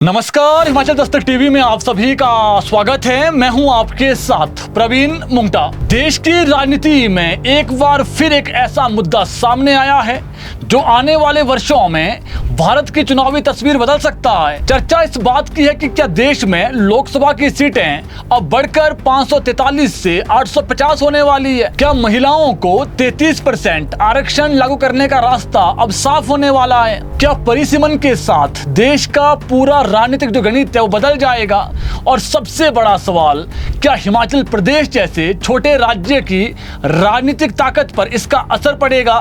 नमस्कार, हिमाचल दस्तक टीवी में आप सभी का स्वागत है। मैं हूं आपके साथ प्रवीण मुंगटा। देश की राजनीति में एक बार फिर एक ऐसा मुद्दा सामने आया है जो आने वाले वर्षों में भारत की चुनावी तस्वीर बदल सकता है। चर्चा इस बात की है कि क्या देश में लोकसभा की सीटें अब बढ़कर 543 से 850 होने वाली है। क्या महिलाओं को 33% आरक्षण लागू करने का रास्ता अब साफ होने वाला है। क्या परिसीमन के साथ देश का पूरा राजनीतिक जो गणित है वो बदल जाएगा। और सबसे बड़ा सवाल, क्या हिमाचल प्रदेश जैसे छोटे राज्य की राजनीतिक ताकत पर इसका असर पड़ेगा।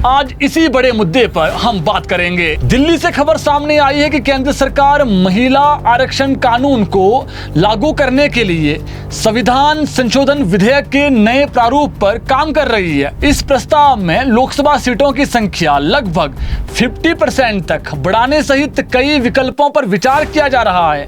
आज इसी बड़े मुद्दे पर हम बात करेंगे। दिल्ली से खबर सामने आई है कि केंद्र सरकार महिला आरक्षण कानून को लागू करने के लिए संविधान संशोधन विधेयक के नए प्रारूप पर काम कर रही है। इस प्रस्ताव में लोकसभा सीटों की संख्या लगभग 50% तक बढ़ाने सहित कई विकल्पों पर विचार किया जा रहा है,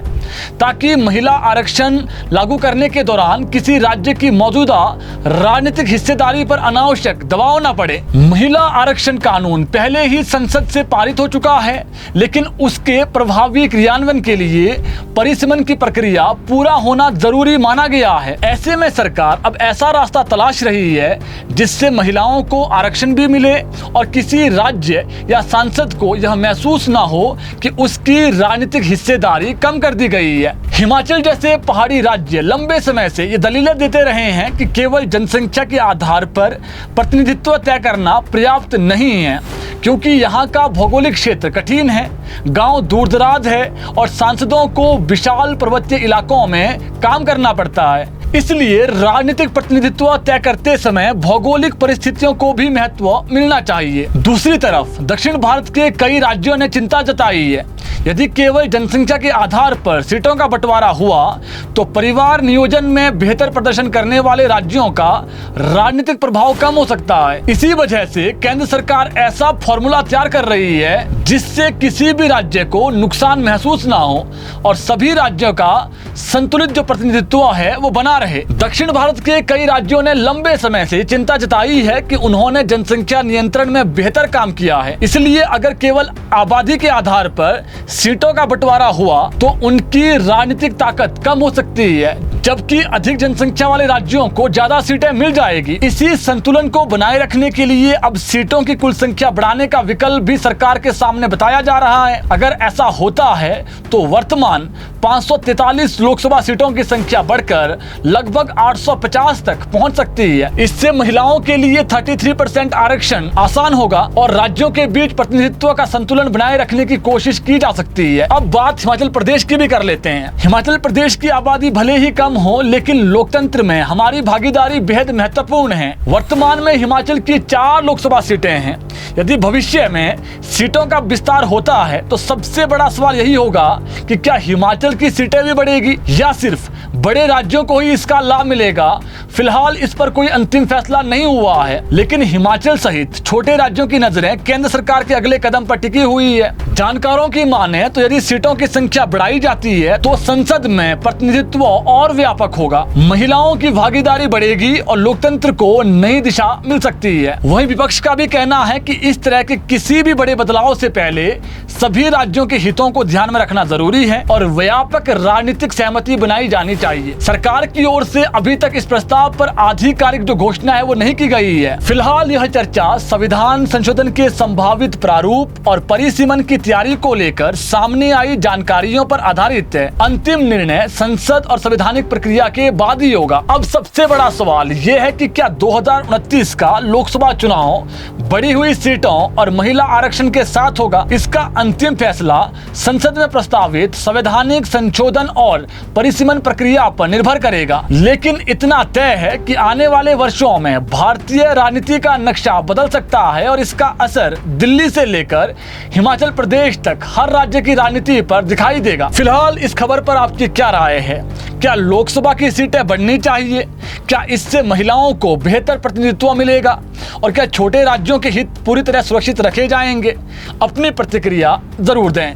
ताकि महिला आरक्षण लागू करने के दौरान किसी राज्य की मौजूदा राजनीतिक हिस्सेदारी पर अनावश्यक दबाव न पड़े। महिला आरक्षण कानून पहले ही संसद से पारित हो चुका है, लेकिन उसके प्रभावी क्रियान्वयन के लिए परिसीमन की प्रक्रिया पूरा होना जरूरी माना गया है। ऐसे में सरकार अब ऐसा रास्ता तलाश रही है जिससे महिलाओं को आरक्षण भी मिले और किसी राज्य या सांसद को यह महसूस न हो कि उसकी राजनीतिक हिस्सेदारी कम कर दी गई है। हिमाचल जैसे पहाड़ी राज्य लंबे समय से ये दलीलें देते रहे हैं कि केवल जनसंख्या के आधार पर प्रतिनिधित्व तय करना पर्याप्त नहीं है, क्योंकि यहाँ का भौगोलिक क्षेत्र कठिन है, गांव दूर दराज है और सांसदों को विशाल पर्वतीय इलाकों में काम करना पड़ता है। इसलिए राजनीतिक प्रतिनिधित्व तय करते समय भौगोलिक परिस्थितियों को भी महत्व मिलना चाहिए। दूसरी तरफ दक्षिण भारत के कई राज्यों ने चिंता जताई है। यदि केवल जनसंख्या के आधार पर सीटों का बंटवारा हुआ तो परिवार नियोजन में बेहतर प्रदर्शन करने वाले राज्यों का राजनीतिक प्रभाव कम हो सकता है। इसी वजह से केंद्र सरकार ऐसा फॉर्मूला तैयार कर रही है जिससे किसी भी राज्य को नुकसान महसूस ना हो और सभी राज्यों का संतुलित जो प्रतिनिधित्व है वो बना रहे। दक्षिण भारत के कई राज्यों ने लंबे समय से चिंता जताई है कि उन्होंने जनसंख्या नियंत्रण में बेहतर काम किया है, इसलिए अगर केवल आबादी के आधार पर सीटों का बंटवारा हुआ तो उनकी राजनीतिक ताकत कम हो सकती है, जबकि अधिक जनसंख्या वाले राज्यों को ज्यादा सीटें मिल जाएगी। इसी संतुलन को बनाए रखने के लिए अब सीटों की कुल संख्या बढ़ाने का विकल्प भी सरकार के सामने बताया जा रहा है। अगर ऐसा होता है तो वर्तमान 543 लोकसभा सीटों की संख्या बढ़कर लगभग 850 तक पहुंच सकती है। इससे महिलाओं के लिए 33% आरक्षण आसान होगा और राज्यों के बीच प्रतिनिधित्व का संतुलन बनाए रखने की कोशिश की जा सकती है। अब बात हिमाचल प्रदेश की भी कर लेते हैं। हिमाचल प्रदेश की आबादी भले ही कम हो, लेकिन लोकतंत्र में हमारी भागीदारी बेहद महत्वपूर्ण है। वर्तमान में हिमाचल की 4 लोकसभा सीटें हैं। यदि भविष्य में सीटों का विस्तार होता है तो सबसे बड़ा सवाल यही होगा कि क्या हिमाचल की सीटें भी बढ़ेगी या सिर्फ बड़े राज्यों को ही इसका लाभ मिलेगा। फिलहाल इस पर कोई अंतिम फैसला नहीं हुआ है, लेकिन हिमाचल सहित छोटे राज्यों की नजरें केंद्र सरकार के अगले कदम पर टिकी हुई है। जानकारों की माने तो यदि सीटों की संख्या बढ़ाई जाती है तो संसद में प्रतिनिधित्व और व्यापक होगा, महिलाओं की भागीदारी बढ़ेगी और लोकतंत्र को नई दिशा मिल सकती है। वहीं विपक्ष का भी कहना है कि इस तरह के किसी भी बड़े बदलाव से पहले सभी राज्यों के हितों को ध्यान में रखना जरूरी है और व्यापक राजनीतिक सहमति बनाई जानी चाहिए। सरकार की ओर से अभी तक इस प्रस्ताव पर आधिकारिक जो घोषणा है वो नहीं की गई है। फिलहाल यह चर्चा संविधान संशोधन के संभावित प्रारूप और परिसीमन की तैयारी को लेकर सामने आई जानकारियों पर आधारित है। अंतिम निर्णय संसद और संवैधानिक प्रक्रिया के बाद ही होगा। अब सबसे बड़ा सवाल यह है कि क्या 2029 का लोकसभा चुनाव बढ़ी हुई सीटों और महिला आरक्षण के साथ होगा। इसका अंतिम फैसला संसद में प्रस्तावित संवैधानिक संशोधन और परिसीमन प्रक्रिया पर निर्भर करेगा। लेकिन इतना तय है कि आने वाले वर्षों में भारतीय राजनीति का नक्शा बदल सकता है और इसका असर दिल्ली से लेकर हिमाचल प्रदेश तक हर राज्य की राजनीति पर दिखाई देगा। फिलहाल इस खबर पर आपकी क्या राय है। क्या लोकसभा की सीटें बढ़नी चाहिए? क्या इससे महिलाओं को बेहतर प्रतिनिधित्व मिलेगा और क्या छोटे राज्यों के हित पूरी तरह सुरक्षित रखे जाएंगे? अपनी प्रतिक्रिया जरूर दें।